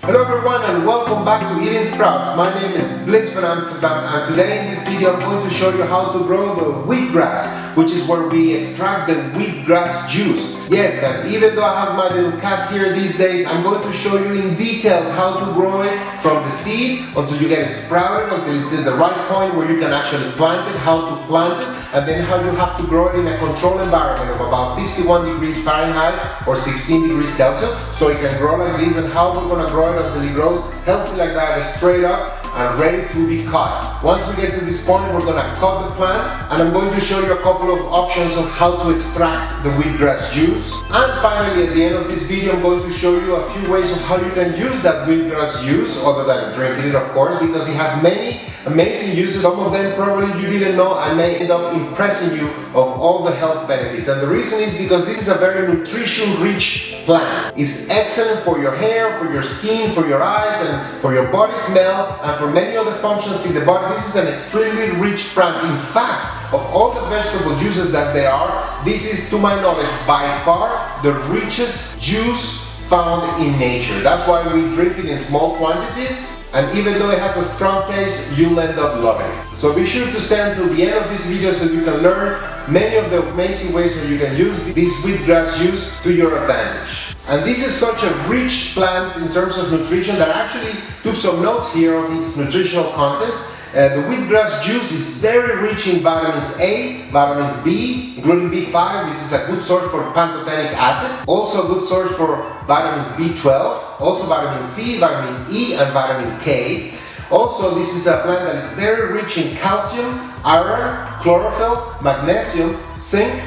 Hello everyone and welcome back to Eating Sprouts. My name is Bliss from Amsterdam and today in this video I'm going to show you how to grow the wheatgrass, which is where we extract the wheatgrass juice. Yes, and even though I have my little cask here these days, I'm going to show you in details how to grow it from the seed until you get it sprouted, until it's in the right point where you can actually plant it, how to plant it, and then how you have to grow it in a controlled environment of about 61 degrees Fahrenheit or 16 degrees Celsius, so it can grow like this, and how we're going to grow it until it grows healthy like that, straight up and ready to be cut. Once we get to this point, we're going to cut the plant, and I'm going to show you a couple of options of how to extract the wheatgrass juice. And finally, at the end of this video, I'm going to show you a few ways of how you can use that wheatgrass juice, other than drinking it, of course, because it has many amazing uses. Some of them probably you didn't know. I may end up impressing you of all the health benefits. And the reason is because this is a very nutrition-rich plant. It's excellent for your hair, for your skin, for your eyes, and for your body smell, and for many other functions in the body. This is an extremely rich plant. In fact, of all the vegetable juices that there are, this is, to my knowledge, by far the richest juice found in nature. That's why we drink it in small quantities. And even though it has a strong taste, you'll end up loving it. So be sure to stay until the end of this video so you can learn many of the amazing ways that you can use this wheatgrass juice to your advantage. And this is such a rich plant in terms of nutrition that I actually took some notes here of its nutritional content. The wheatgrass juice is very rich in vitamins A, vitamins B, including B5, which is a good source for pantothenic acid. Also a good source for vitamins B12, also vitamin C, vitamin E, and vitamin K. Also, this is a plant that is very rich in calcium, iron, chlorophyll, magnesium, zinc,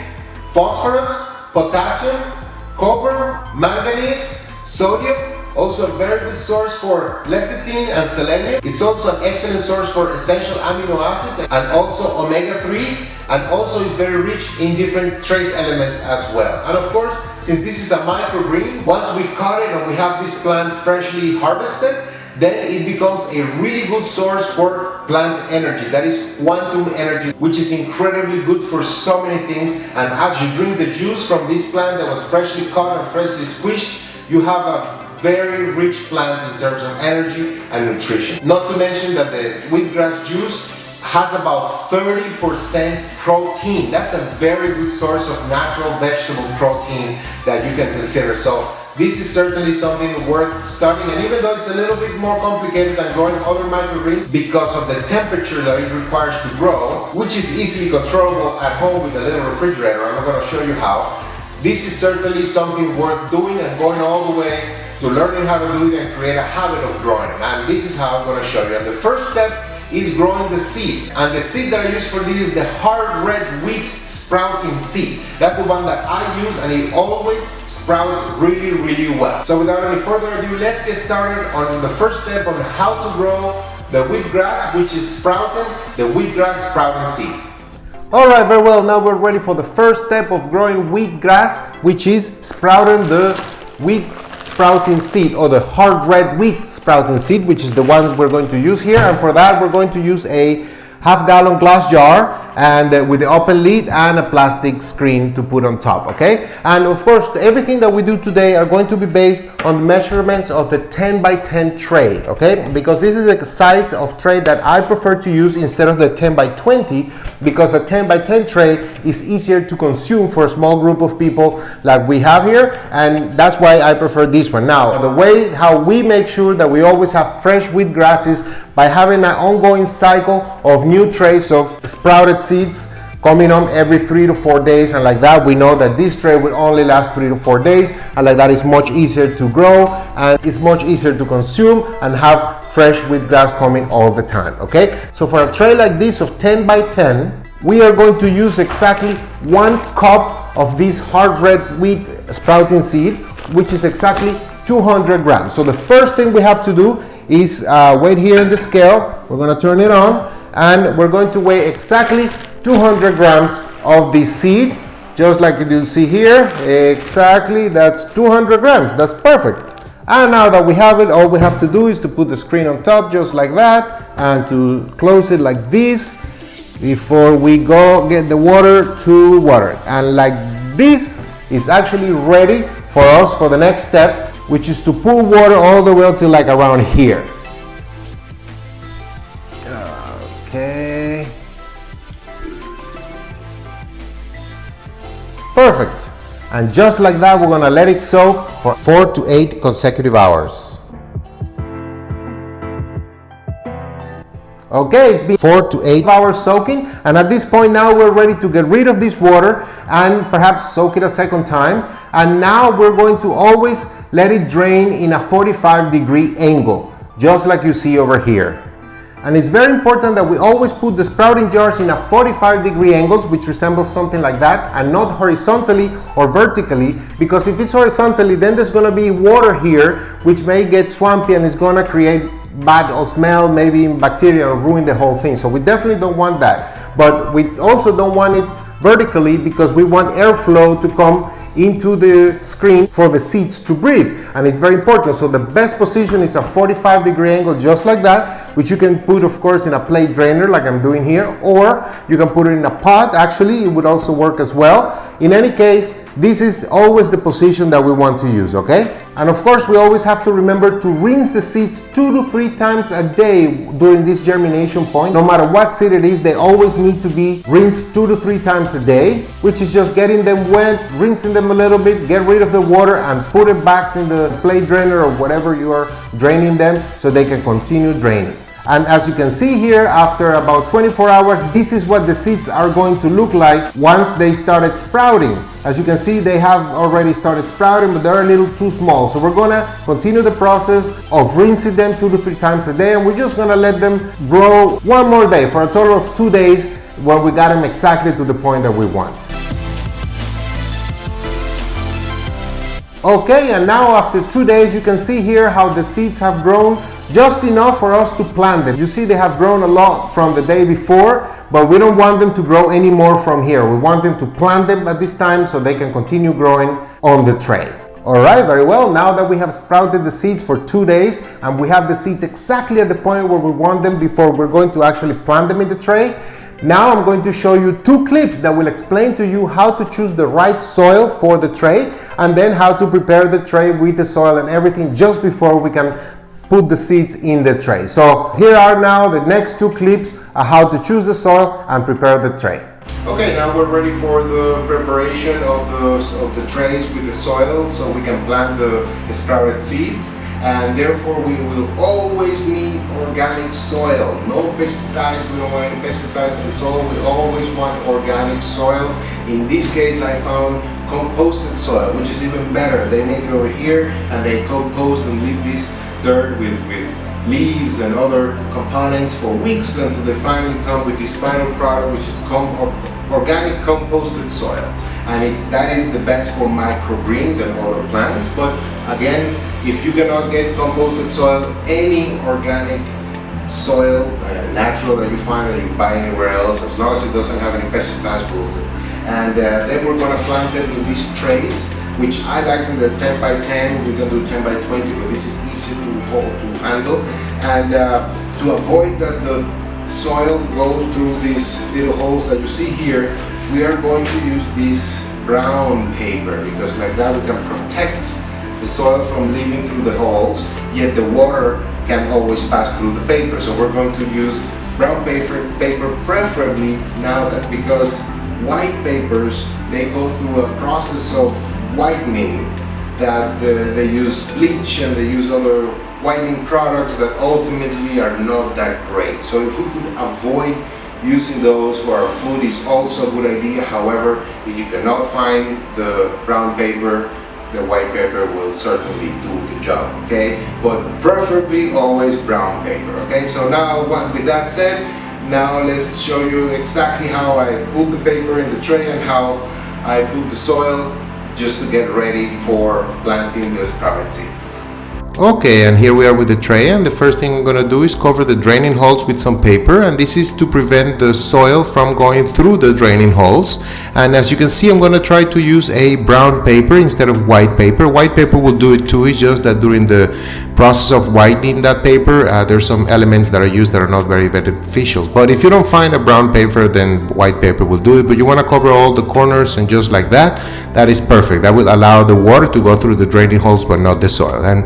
phosphorus, potassium, copper, manganese, sodium. Also a very good source for lecithin and selenium. It's also an excellent source for essential amino acids and also omega-3, and also is very rich in different trace elements as well. And of course, since this is a microgreen, once we cut it and we have this plant freshly harvested, then it becomes a really good source for plant energy. That is quantum energy, which is incredibly good for so many things. And as you drink the juice from this plant that was freshly cut and freshly squished, you have a very rich plant in terms of energy and nutrition. Not to mention that the wheatgrass juice has about 30% protein. That's a very good source of natural vegetable protein that you can consider. So this is certainly something worth studying, and even though it's a little bit more complicated than growing other microgreens because of the temperature that it requires to grow, which is easily controllable at home with a little refrigerator, and I'm going to show you how. This is certainly something worth doing and going all the way to learning how to do it and create a habit of growing it. And this is how I'm going to show you. And the first step is growing the seed. And the seed that I use for this is the hard red wheat sprouting seed. That's the one that I use, and it always sprouts really, really well. So without any further ado, let's get started on the first step on how to grow the wheatgrass, which is sprouting the wheatgrass sprouting seed. Alright, very well. Now we're ready for the first step of growing wheatgrass, which is sprouting the wheat sprouting seed, or the hard red wheat sprouting seed, which is the one we're going to use here. And for that, we're going to use a half-gallon glass jar, and with the open lid and a plastic screen to put on top, okay? And of course, everything that we do today are going to be based on the measurements of the 10 by 10 tray, okay? Because this is a size of tray that I prefer to use instead of the 10 by 20, because a 10 by 10 tray is easier to consume for a small group of people like we have here, and that's why I prefer this one. Now, the way how we make sure that we always have fresh wheatgrasses by having an ongoing cycle of new trays of sprouted seeds coming on every 3 to 4 days, and like that we know that this tray will only last 3 to 4 days, and like that it's much easier to grow and it's much easier to consume and have fresh wheatgrass coming all the time, okay? So for a tray like this of 10 by 10, we are going to use exactly 1 cup of this hard red wheat sprouting seed, which is exactly 200 grams. So the first thing we have to do is wait here in the scale. We're going to turn it on, and we're going to weigh exactly 200 grams of the seed, just like you see here. Exactly, that's 200 grams. That's perfect. And now that we have it, all we have to do is to put the screen on top just like that, and to close it like this before we go get the water to water it. And like this is actually ready for us for the next step, which is to pull water all the way up to like around here. Okay. Perfect. And just like that, we're gonna let it soak for 4 to 8 consecutive hours. Okay, it's been 4 to 8 hours soaking, and at this point now we're ready to get rid of this water and perhaps soak it a second time. And now we're going to always let it drain in a 45-degree angle, just like you see over here. And it's very important that we always put the sprouting jars in a 45-degree angles, which resembles something like that, and not horizontally or vertically, because if it's horizontally, then there's going to be water here, which may get swampy and is going to create bad smell, maybe bacteria, or ruin the whole thing. So we definitely don't want that. But we also don't want it vertically, because we want airflow to come into the screen for the seeds to breathe, and it's very important. So the best position is a 45-degree angle, just like that, which you can put, of course, in a plate drainer like I'm doing here, or you can put it in a pot. Actually, it would also work as well. In any case, this is always the position that we want to use, okay? And of course, we always have to remember to rinse the seeds 2 to 3 times a day during this germination point. No matter what seed it is, they always need to be rinsed 2 to 3 times a day, which is just getting them wet, rinsing them a little bit, get rid of the water, and put it back in the plate drainer or whatever you are draining them, so they can continue draining. And as you can see here, after about 24 hours, this is what the seeds are going to look like once they started sprouting. As you can see, they have already started sprouting, but they're a little too small. So we're gonna continue the process of rinsing them 2 to 3 times a day, and we're just gonna let them grow one more day for a total of 2 days, when we got them exactly to the point that we want. Okay, and now after 2 days, you can see here how the seeds have grown just enough for us to plant them. You see they have grown a lot from the day before, but we don't want them to grow any more from here. We want them to plant them at this time so they can continue growing on the tray. All right, very well. Now that we have sprouted the seeds for 2 days and we have the seeds exactly at the point where we want them before we're going to actually plant them in the tray, now I'm going to show you 2 clips that will explain to you how to choose the right soil for the tray, and then how to prepare the tray with the soil and everything just before we can put the seeds in the tray. So here are now the next 2 clips of how to choose the soil and prepare the tray. Okay, now we're ready for the preparation of the trays with the soil, so we can plant the sprouted seeds. And therefore we will always need organic soil. No pesticides. We don't want any pesticides in the soil. We always want organic soil. In this case, I found composted soil, which is even better. They make it over here and they compost and leave this dirt with leaves and other components for weeks until they finally come with this final product, which is organic composted soil. And that is the best for microgreens and other plants. But again, if you cannot get composted soil, any organic soil, natural that you find or you buy anywhere else, as long as it doesn't have any pesticides, will do. And then we're going to plant them in these trays, which I like them. They're 10 by 10. We're going to do 10 by 20, but this is easier to handle. And to avoid that the soil goes through these little holes that you see here, we are going to use this brown paper, because like that we can protect the soil from leaving through the holes, yet the water can always pass through the paper. So we're going to use brown paper preferably now, that because white papers, they go through a process of whitening, that they use bleach and they use other whitening products that ultimately are not that great. So if we could avoid using those for our food, is also a good idea. However, if you cannot find the brown paper, the white paper will certainly do the job, okay? But preferably always brown paper, okay? So now, with that said, now let's show you exactly how I put the paper in the tray and how I put the soil, just to get ready for planting the sprouted seeds. Okay, and here we are with the tray, and the first thing I'm going to do is cover the draining holes with some paper, and this is to prevent the soil from going through the draining holes. And as you can see, I'm going to try to use a brown paper instead of white paper. White paper will do it too. It's just that during the process of whitening that paper, there's some elements that are used that are not very beneficial. But if you don't find a brown paper, then white paper will do it. But you want to cover all the corners, and just like that, that is perfect. That will allow the water to go through the draining holes but not the soil. And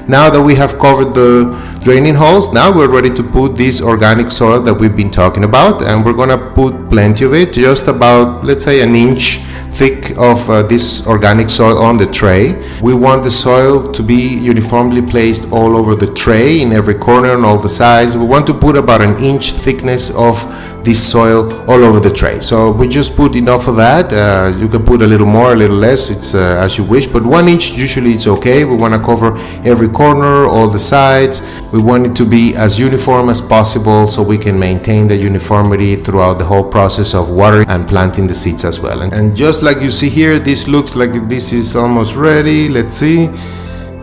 now that we have covered the draining holes, now we're ready to put this organic soil that we've been talking about, and we're gonna put plenty of it, just about, let's say, an inch thick of this organic soil on the tray. We want the soil to be uniformly placed all over the tray, in every corner, on all the sides. We want to put about an inch thickness of this soil all over the tray. So we just put enough of that. You can put a little more, a little less, it's as you wish, but 1 inch usually it's okay. We want to cover every corner, all the sides. We want it to be as uniform as possible so we can maintain the uniformity throughout the whole process of watering and planting the seeds as well. And just like you see here, this looks like this is almost ready. Let's see.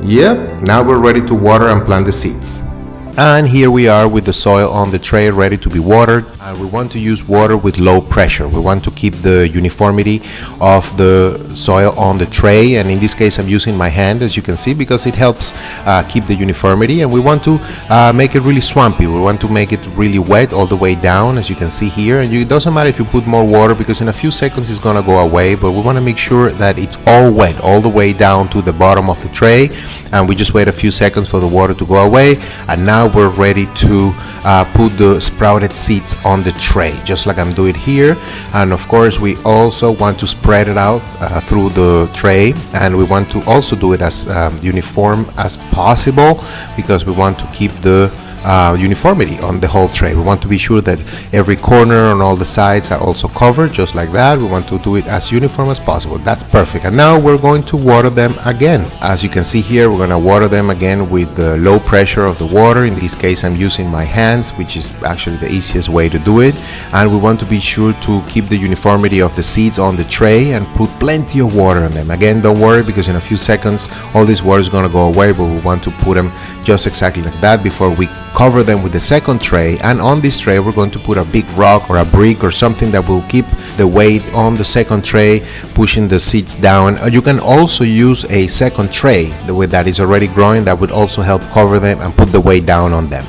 Yep, now we're ready to water and plant the seeds. And here we are with the soil on the tray ready to be watered. And we want to use water with low pressure. We want to keep the uniformity of the soil on the tray, and in this case I'm using my hand, as you can see, because it helps keep the uniformity. And we want to make it really swampy. We want to make it really wet all the way down, as you can see here. And it doesn't matter if you put more water, because in a few seconds it's gonna go away, but we want to make sure that it's all wet all the way down to the bottom of the tray. And we just wait a few seconds for the water to go away, and now we're ready to put the sprouted seeds on the tray, just like I'm doing here. And of course we also want to spread it out through the tray, and we want to also do it as uniform as possible, because we want to keep the uniformity on the whole tray. We want to be sure that every corner on all the sides are also covered, just like that. We want to do it as uniform as possible. That's perfect. And now we're going to water them again. As you can see here, we're going to water them again with the low pressure of the water. In this case I'm using my hands, which is actually the easiest way to do it. And we want to be sure to keep the uniformity of the seeds on the tray and put plenty of water on them. Again, don't worry, because in a few seconds all this water is going to go away, but we want to put them just exactly like that before we cover them with the second tray. And on this tray we're going to put a big rock or a brick or something that will keep the weight on the second tray, pushing the seeds down. You can also use a second tray that is already growing, that would also help cover them and put the weight down on them.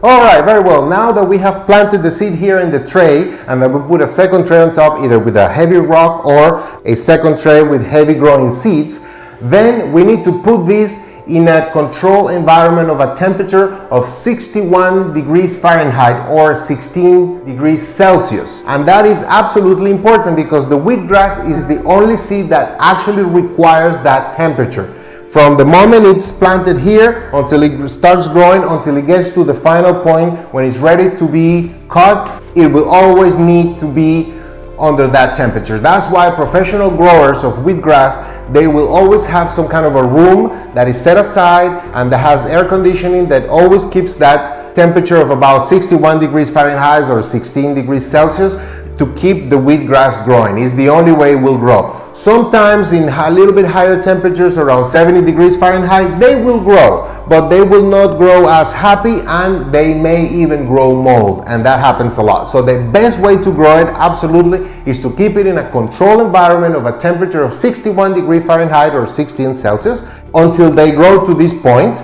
Alright, very well. Now that we have planted the seed here in the tray, and then we put a second tray on top, either with a heavy rock or a second tray with heavy growing seeds, then we need to put these in a controlled environment of a temperature of 61 degrees Fahrenheit or 16 degrees Celsius. And that is absolutely important, because the wheatgrass is the only seed that actually requires that temperature. From the moment it's planted here until it starts growing, until it gets to the final point when it's ready to be cut, it will always need to be under that temperature. That's why professional growers of wheatgrass, they will always have some kind of a room that is set aside and that has air conditioning that always keeps that temperature of about 61 degrees Fahrenheit or 16 degrees Celsius to keep the wheatgrass growing. It's the only way it will grow. Sometimes in a little bit higher temperatures, around 70 degrees Fahrenheit, they will grow, but they will not grow as happy, and they may even grow mold, and that happens a lot. So the best way to grow it, absolutely, is to keep it in a controlled environment of a temperature of 61 degrees Fahrenheit or 16 Celsius until they grow to this point.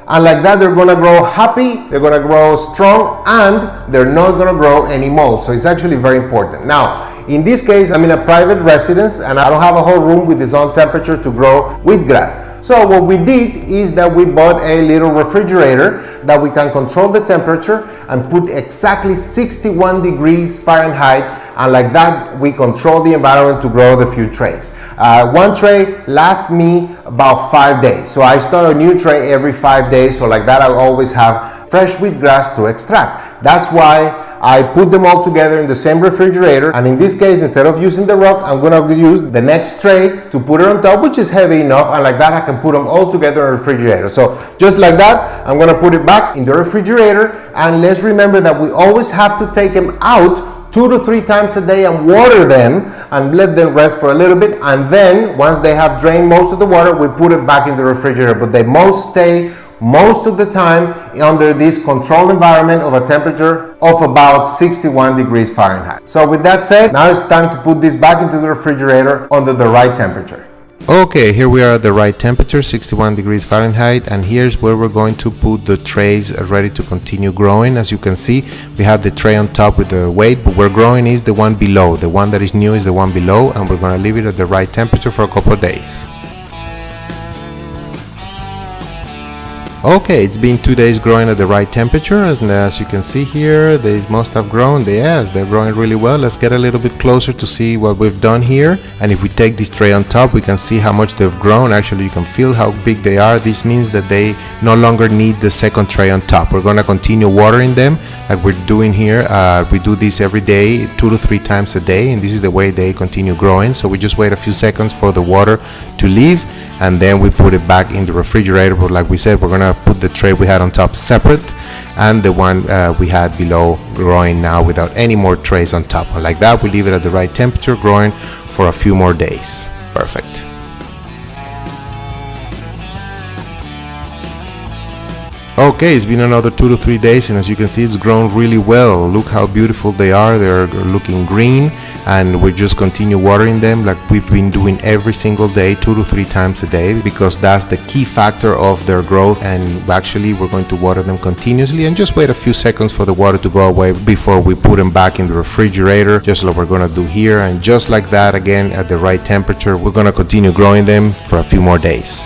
And like that, they're gonna grow happy, they're gonna grow strong, and they're not gonna grow any mold. So it's actually very important. Now, in this case, I'm in a private residence and I don't have a whole room with its own temperature to grow wheatgrass. So what we did is that we bought a little refrigerator that we can control the temperature and put exactly 61 degrees Fahrenheit, and like that we control the environment to grow the few trays. One tray lasts me about 5 days. So I start a new tray every 5 days, so like that I always have fresh wheatgrass to extract. That's why I put them all together in the same refrigerator, and in this case, instead of using the rock, I'm going to use the next tray to put it on top, which is heavy enough, and like that I can put them all together in the refrigerator. So just like that, I'm going to put it back in the refrigerator, and let's remember that we always have to take them out 2 to 3 times a day and water them and let them rest for a little bit, and then once they have drained most of the water, we put it back in the refrigerator. But they must stay most of the time under this controlled environment of a temperature of about 61 degrees Fahrenheit. So with that said, now it's time to put this back into the refrigerator under the right temperature. Okay, here we are at the right temperature, 61 degrees Fahrenheit, and here's where we're going to put the trays ready to continue growing. As you can see, we have the tray on top with the weight, but we're growing is the one below. The one that is new is the one below, and we're going to leave it at the right temperature for a couple of days. Okay, it's been 2 days growing at the right temperature, and as you can see here, they must have grown. Yes, they're growing really well. Let's get a little bit closer to see what we've done here. And if we take this tray on top, we can see how much they've grown. Actually, you can feel how big they are. This means that they no longer need the second tray on top. We're going to continue watering them like we're doing here. We do this every day, 2 to 3 times a day, and this is the way they continue growing. So we just wait a few seconds for the water to leave, and then we put it back in the refrigerator. But like we said, we're gonna put the tray we had on top separate, and the one we had below growing now without any more trays on top. And like that, we leave it at the right temperature, growing for a few more days. Perfect. Okay, it's been another 2 to 3 days, and as you can see, it's grown really well. Look how beautiful they are. They're looking green, and we just continue watering them like we've been doing every single day, 2 to 3 times a day, because that's the key factor of their growth. And actually, we're going to water them continuously and just wait a few seconds for the water to go away before we put them back in the refrigerator, just like we're going to do here. And just like that, again, at the right temperature, we're going to continue growing them for a few more days.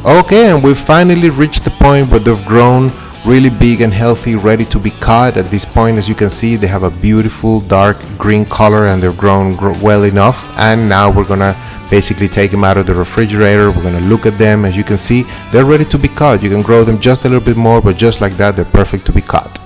Okay, and we've finally reached the point where they've grown really big and healthy, ready to be cut. At this point, as you can see, they have a beautiful dark green color, and they've grown well enough. And now we're gonna basically take them out of the refrigerator. We're gonna look at them. As you can see, they're ready to be cut. You can grow them just a little bit more, but just like that, they're perfect to be cut.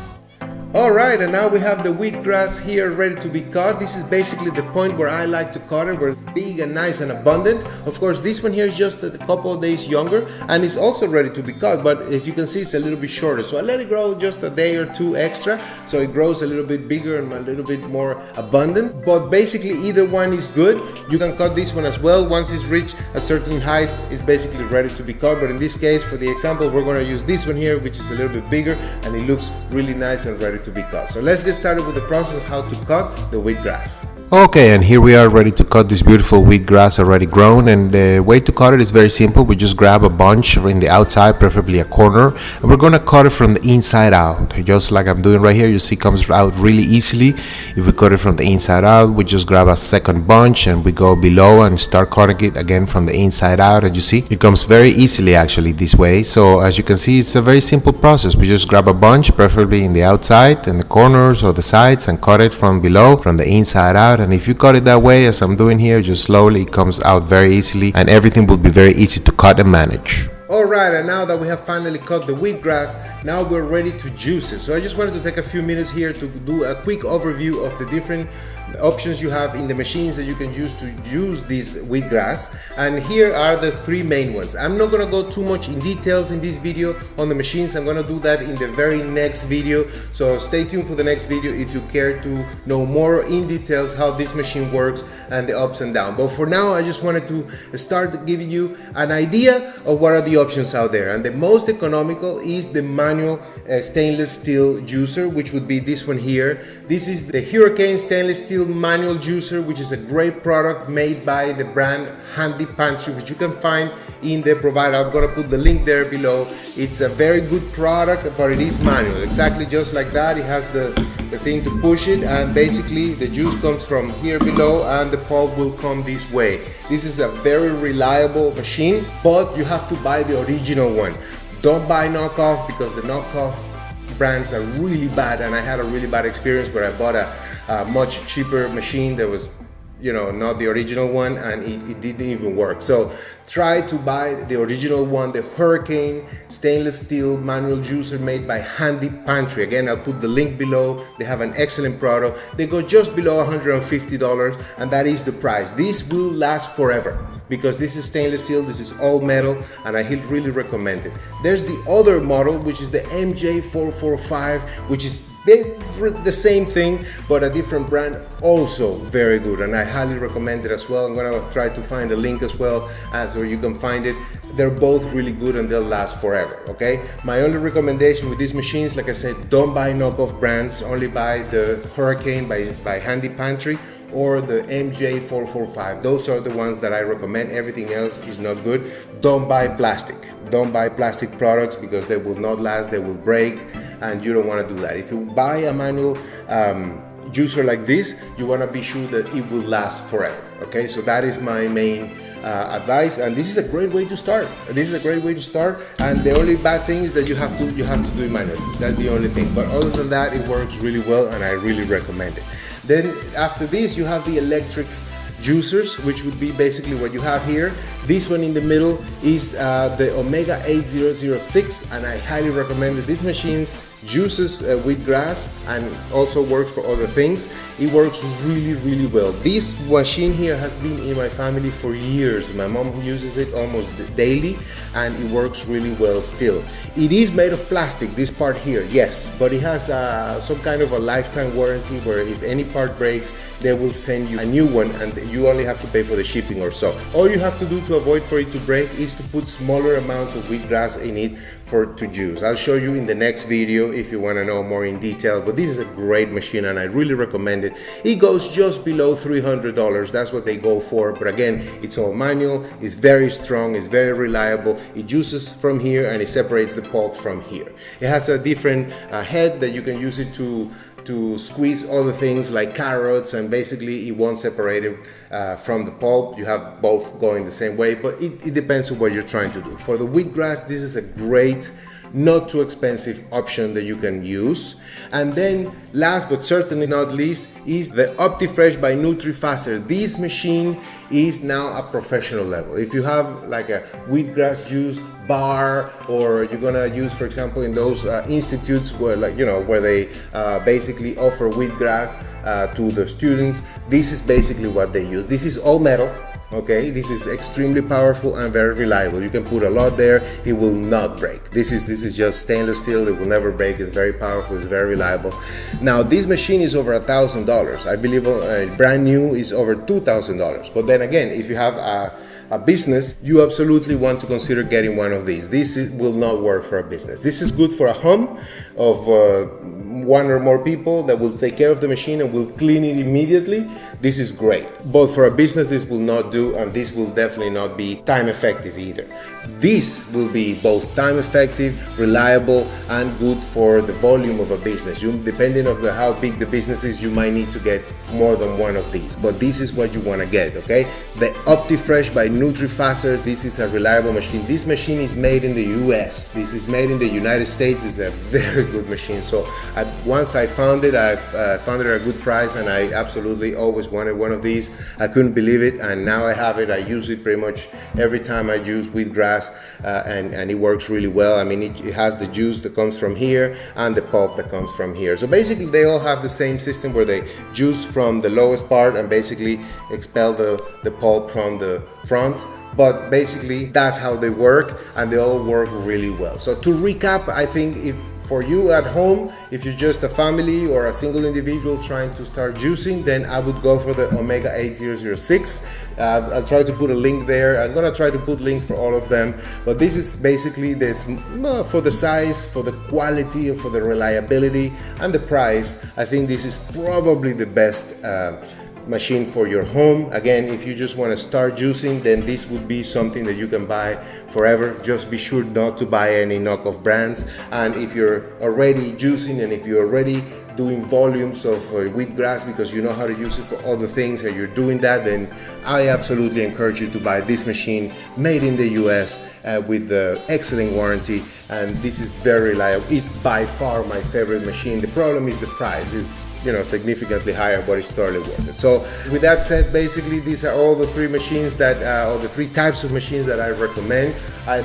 Alright, and now we have the wheatgrass here ready to be cut. This is basically the point where I like to cut it, where it's big and nice and abundant. Of course, this one here is just a couple of days younger, and it's also ready to be cut, but as you can see, it's a little bit shorter. So I let it grow just a day or two extra, so it grows a little bit bigger and a little bit more abundant. But basically, either one is good. You can cut this one as well. Once it's reached a certain height, it's basically ready to be cut. But in this case, for the example, we're going to use this one here, which is a little bit bigger, and it looks really nice and ready to be cut. So let's get started with the process of how to cut the wheatgrass. Okay, and here we are ready to cut this beautiful wheatgrass already grown, and the way to cut it is very simple. We just grab a bunch in the outside, preferably a corner, and we're going to cut it from the inside out, just like I'm doing right here. You see it comes out really easily. If we cut it from the inside out, we just grab a second bunch and we go below and start cutting it again from the inside out. And you see it comes very easily actually this way. So as you can see, it's a very simple process. We just grab a bunch, preferably in the outside, in the corners or the sides, and cut it from below, from the inside out. And if you cut it that way, as I'm doing here, just slowly, it comes out very easily, and everything will be very easy to cut and manage. Alright, and now that we have finally cut the wheatgrass, now we're ready to juice it. So I just wanted to take a few minutes here to do a quick overview of the different options you have in the machines that you can use to juice this wheatgrass. And here are the 3 main ones. I'm not going to go too much in details in this video on the machines. I'm going to do that in the very next video. So stay tuned for the next video if you care to know more in details how this machine works and the ups and downs. But for now, I just wanted to start giving you an idea of what are the options out there. And the most economical is the manual stainless steel juicer, which would be this one here. This is the Hurricane stainless steel manual juicer, which is a great product made by the brand Handy Pantry, which you can find in the provider. I'm gonna put the link there below. It's a very good product, but it is manual, exactly just like that. It has the thing to push it, and basically the juice comes from here below and the pulp will come this way. This is a very reliable machine, but you have to buy the original one. Don't buy knockoff, because the knockoff brands are really bad, and I had a really bad experience where I bought a much cheaper machine that was, you know, not the original one, and it didn't even work. So try to buy the original one, the Hurricane stainless steel manual juicer made by Handy Pantry. Again, I'll put the link below. They have an excellent product. They go just below $150, and that is the price. This will last forever, because this is stainless steel, this is all metal, and I really recommend it. There's the other model, which is the MJ445, which is the same thing, but a different brand, also very good, and I highly recommend it as well. I'm gonna try to find a link as well, so you can find it. They're both really good and they'll last forever, okay? My only recommendation with these machines, like I said, don't buy knockoff brands, only buy the Hurricane by Handy Pantry, or the MJ445. Those are the ones that I recommend. Everything else is not good. Don't buy plastic. Don't buy plastic products because they will not last, they will break, and you don't want to do that. If you buy a manual juicer like this, you want to be sure that it will last forever. Okay, so that is my main advice, and this is a great way to start. And the only bad thing is that you have to do it manually. That's the only thing, but other than that, it works really well, and I really recommend it. Then after this, you have the electric juicers, which would be basically what you have here. This one in the middle is the Omega 8006, and I highly recommend that. These machines juices wheatgrass and also works for other things. It works really well. This machine here has been in my family for years. My mom uses it almost daily, and it works really well still. It is made of plastic, this part here, yes, but it has some kind of a lifetime warranty where if any part breaks, they will send you a new one, and you only have to pay for the shipping or so. All you have to do to avoid for it to break is to put smaller amounts of wheatgrass in it to juice. I'll show you in the next video if you want to know more in detail, but this is a great machine and I really recommend it. It goes just below $300. That's what they go for, but again, it's all manual, it's very strong, it's very reliable. It juices from here and it separates the pulp from here. It has a different head that you can use it to squeeze other things like carrots, and basically it won't separate it from the pulp. You have both going the same way, but it depends on what you're trying to do. For the wheatgrass, this is a great, not too expensive option that you can use. And then last but certainly not least is the OptiFresh by NutriFaster. This machine is now a professional level. If you have like a wheatgrass juice bar, or you're gonna use, for example, in those institutes where, like, you know, where they basically offer wheatgrass to the students, this is basically what they use. This is all metal. Okay, this is extremely powerful and very reliable. You can put a lot there, it will not break. This is just stainless steel, it will never break. It's very powerful, it's very reliable. Now this machine is over $1,000. I believe brand new is over $2,000. But then again, if you have a business, you absolutely want to consider getting one of these. Will not work for a business. This is good for a home of one or more people that will take care of the machine and will clean it immediately. This is great. But for a business, this will not do, and this will definitely not be time effective either. This will be both time effective, reliable, and good for the volume of a business. Depending on how big the business is, you might need to get more than one of these, but this is what you want to get. Okay, the OptiFresh by NutriFaster. This is a reliable machine. This machine is made in the US. This is made in the United States. It's a very good machine. So once I found it, I found it at a good price, and I absolutely always wanted one of these. I couldn't believe it, and now I have it. I use it pretty much every time I juice wheatgrass, and it works really well. I mean, it has the juice that comes from here and the pulp that comes from here. So basically, they all have the same system where they juice from the lowest part and basically expel the pulp from the front. But basically, that's how they work, and they all work really well. So to recap, I think for you at home, if you're just a family or a single individual trying to start juicing, then I would go for the Omega 8006. I'll try to put a link there. I'm gonna try to put links for all of them, but this is basically this for the size, for the quality, and for the reliability and the price. I think this is probably the best machine for your home. Again, if you just want to start juicing, then this would be something that you can buy forever. Just be sure not to buy any knockoff brands. And if you're already juicing, and if you're already doing volumes of wheatgrass because you know how to use it for other things and you're doing that, then I absolutely encourage you to buy this machine made in the US with the excellent warranty, and this is very reliable. It's by far my favorite machine. The problem is the price is, you know, significantly higher, but it's totally worth it. So with that said, basically these are all the three machines that or the three types of machines that I recommend.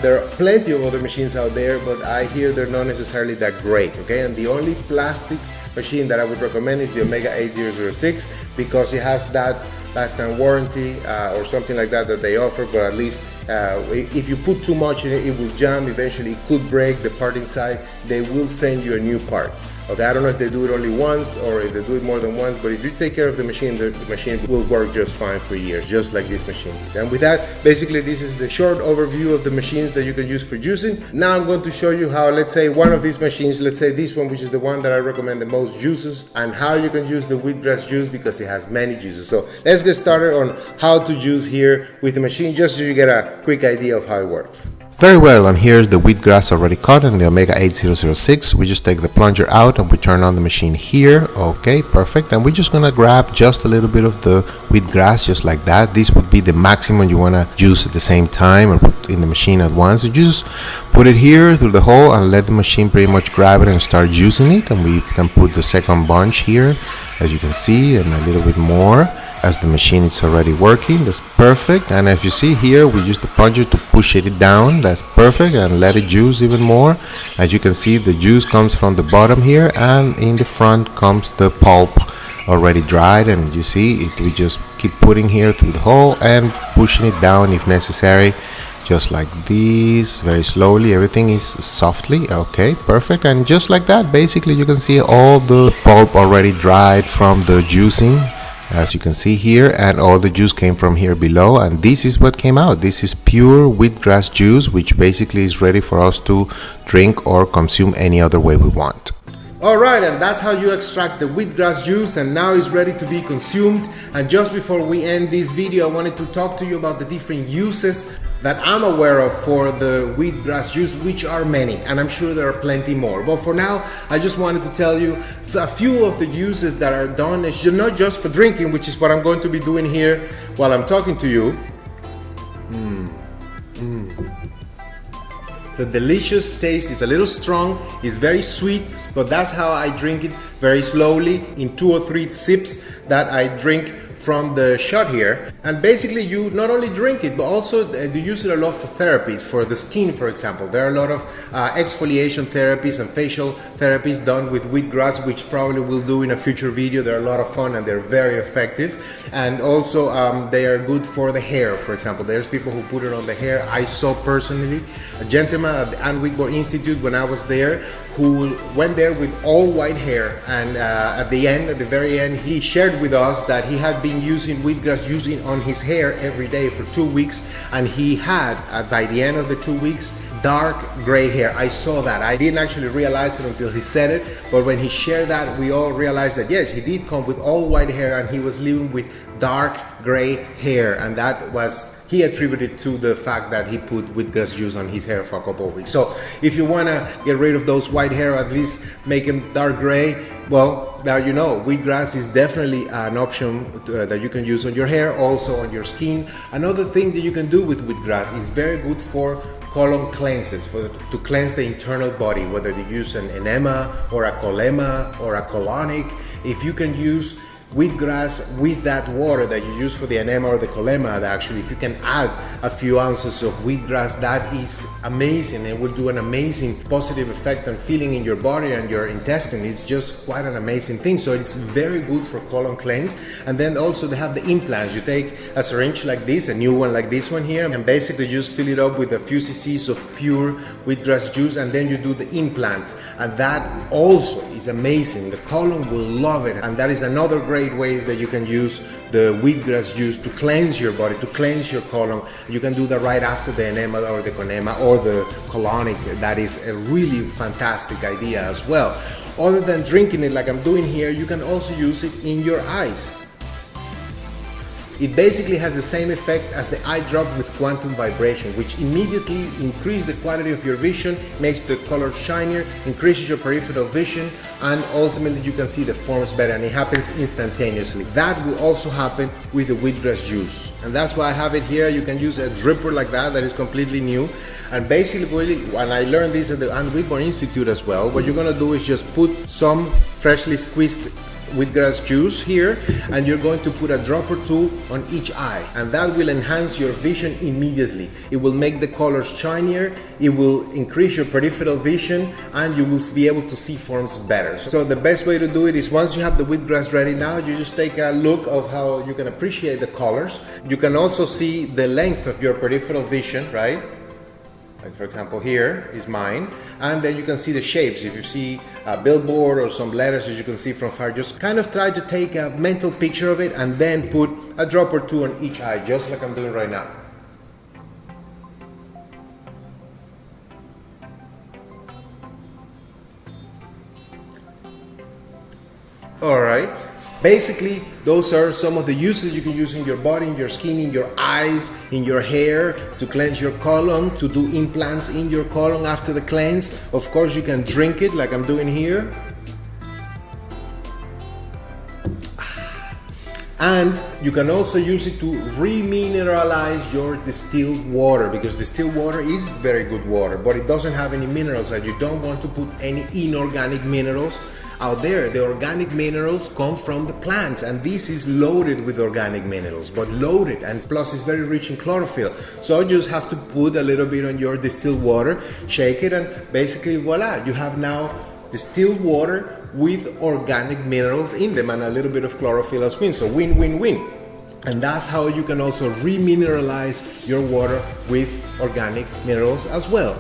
There are plenty of other machines out there, but I hear they're not necessarily that great. Okay, and the only plastic machine that I would recommend is the Omega 8006 because it has that lifetime warranty or something like that they offer, but at least if you put too much in it, it will jam. Eventually it could break the part inside. They will send you a new part. Okay, I don't know if they do it only once or if they do it more than once, but if you take care of the machine will work just fine for years, just like this machine. And with that, basically this is the short overview of the machines that you can use for juicing. Now I'm going to show you how, let's say one of these machines, let's say this one, which is the one that I recommend the most, juices, and how you can use the wheatgrass juice because it has many juices. So let's get started on how to juice here with the machine, just so you get a quick idea of how it works. Very well, and here's the wheatgrass already cut in the Omega 8006. We just take the plunger out and we turn on the machine here. Okay, perfect. And we're just gonna grab just a little bit of the wheatgrass, just like that. This would be the maximum you wanna juice at the same time or put in the machine at once. So just put it here through the hole and let the machine pretty much grab it and start juicing it. And we can put the second bunch here, as you can see, and a little bit more. As the machine is already working, that's perfect. And if you see here, we use the plunger to push it down, that's perfect, and let it juice even more. As you can see, the juice comes from the bottom here, and in the front comes the pulp already dried. And you see it, we just keep putting here through the hole and pushing it down if necessary, just like this, very slowly. Everything is softly. Okay, perfect. And just like that, basically you can see all the pulp already dried from the juicing, as you can see here, and all the juice came from here below, and this is what came out. This is pure wheatgrass juice, which basically is ready for us to drink or consume any other way we want. Alright, and that's how you extract the wheatgrass juice, and now it's ready to be consumed. And just before we end this video, I wanted to talk to you about the different uses that I'm aware of for the wheatgrass juice, which are many, and I'm sure there are plenty more. But for now, I just wanted to tell you a few of the uses that are done. It's not just for drinking, which is what I'm going to be doing here while I'm talking to you. It's a delicious taste. It's a little strong, it's very sweet, but that's how I drink it, very slowly, in 2 or 3 sips that I drink from the shot here. And basically you not only drink it, but also you use it a lot for therapies, for the skin, for example. There are a lot of exfoliation therapies and facial therapies done with wheatgrass, which probably we'll do in a future video. They're a lot of fun and they're very effective. And also they are good for the hair, for example. There's people who put it on the hair. I saw personally a gentleman at the Ann Wheatgrass Institute when I was there, who went there with all white hair, and at the very end, he shared with us that he had been using wheatgrass juice on his hair every day for 2 weeks, and he had, by the end of the 2 weeks, dark gray hair. I saw that. I didn't actually realize it until he said it, but when he shared that, we all realized that yes, he did come with all white hair and he was living with dark gray hair, and that was, he attributed to the fact that he put wheatgrass juice on his hair for a couple of weeks. So if you want to get rid of those white hair, at least make them dark gray, well, now you know, wheatgrass is definitely an option that you can use on your hair, also on your skin. Another thing that you can do with wheatgrass is very good for colon cleanses, to cleanse the internal body, whether you use an enema or a colema or a colonic. If you can use wheatgrass with that water that you use for the enema or the colema, actually, if you can add a few ounces of wheatgrass, that is amazing. It will do an amazing positive effect on feeling in your body and your intestine. It's just quite an amazing thing. So it's very good for colon cleanse. And then also they have the implants. You take a syringe like this, a new one like this one here, and basically just fill it up with a few cc's of pure wheatgrass juice, and then you do the implant, and that also is amazing. The colon will love it, and that is another great ways that you can use the wheatgrass juice to cleanse your body, to cleanse your colon. You can do that right after the enema or the conema or the colonic. That is a really fantastic idea as well. Other than drinking it like I'm doing here, you can also use it in your eyes. It basically has the same effect as the eye drop with quantum vibration, which immediately increases the quality of your vision, makes the color shinier, increases your peripheral vision, and ultimately you can see the forms better, and it happens instantaneously. That will also happen with the wheatgrass juice, and that's why I have it here. You can use a dripper like that is completely new. And basically, when I learned this at the Ann Wheatgrass Institute as well, what you're gonna do is just put some freshly squeezed wheatgrass juice here, and you're going to put a drop or two on each eye, and that will enhance your vision immediately. It will make the colors shinier, it will increase your peripheral vision, and you will be able to see forms better. So the best way to do it is, once you have the wheatgrass ready now, you just take a look of how you can appreciate the colors. You can also see the length of your peripheral vision, right? Like for example, here is mine, and then you can see the shapes. If you see a billboard or some letters, as you can see from far, just kind of try to take a mental picture of it and then put a drop or two on each eye, just like I'm doing right now. All right. Basically, those are some of the uses you can use in your body, in your skin, in your eyes, in your hair, to cleanse your colon, to do implants in your colon after the cleanse. Of course, you can drink it like I'm doing here. And you can also use it to remineralize your distilled water, because distilled water is very good water, but it doesn't have any minerals, and you don't want to put any inorganic minerals out there. The organic minerals come from the plants, and this is loaded with organic minerals, but loaded, and plus it's very rich in chlorophyll. So you just have to put a little bit on your distilled water, shake it, and basically voila, you have now distilled water with organic minerals in them and a little bit of chlorophyll as well. So win, win, win. And that's how you can also remineralize your water with organic minerals as well.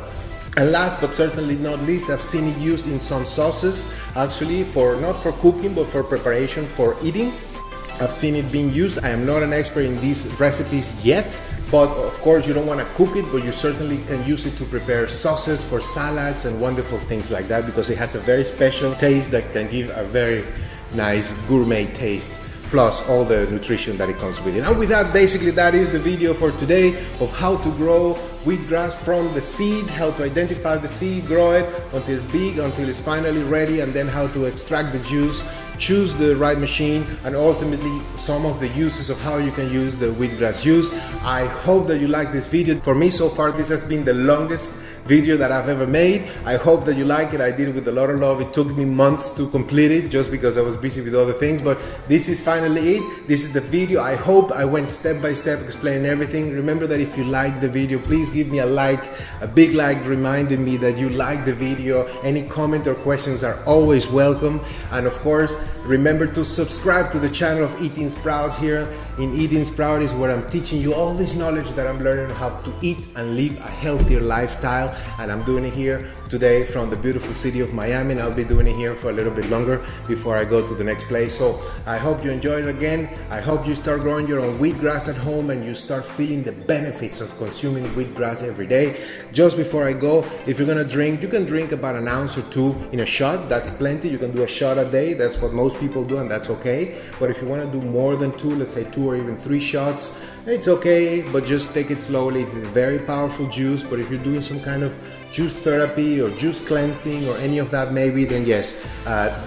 And last but certainly not least, I've seen it used in some sauces, actually, for not for cooking but for preparation for eating. I've seen it being used. I am not an expert in these recipes yet, but of course you don't want to cook it, but you certainly can use it to prepare sauces for salads and wonderful things like that, because it has a very special taste that can give a very nice gourmet taste, plus all the nutrition that it comes with it. And with that, basically that is the video for today of how to grow wheatgrass from the seed, how to identify the seed, grow it until it's big, until it's finally ready, and then how to extract the juice, choose the right machine, and ultimately some of the uses of how you can use the wheatgrass juice. I hope that you like this video. For me so far, this has been the longest video that I've ever made. I hope that you like it. I did it with a lot of love. It took me months to complete it just because I was busy with other things, but this is finally it. This is the video. I hope I went step by step explaining everything. Remember that if you like the video, please give me a like, a big like, reminding me that you like the video. Any comment or questions are always welcome. And of course, remember to subscribe to the channel of Eating Sprouts. Here in Eating Sprout is where I'm teaching you all this knowledge that I'm learning how to eat and live a healthier lifestyle. And I'm doing it here today from the beautiful city of Miami, and I'll be doing it here for a little bit longer before I go to the next place. So I hope you enjoyed it again. I hope you start growing your own wheatgrass at home and you start feeling the benefits of consuming wheatgrass every day. Just before I go, if you're gonna drink, you can drink about an ounce or two in a shot. That's plenty. You can do a shot a day. That's what most people do, and that's okay. But if you want to do more than two, let's say 2 or even 3 shots, it's okay, but just take it slowly. It's a very powerful juice, but if you're doing some kind of juice therapy or juice cleansing or any of that maybe, then yes,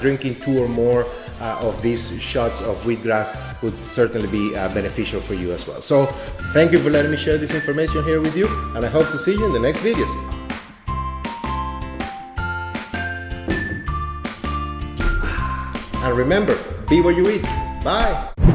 drinking 2 or more of these shots of wheatgrass would certainly be beneficial for you as well. So thank you for letting me share this information here with you, and I hope to see you in the next videos. And remember, be what you eat. Bye.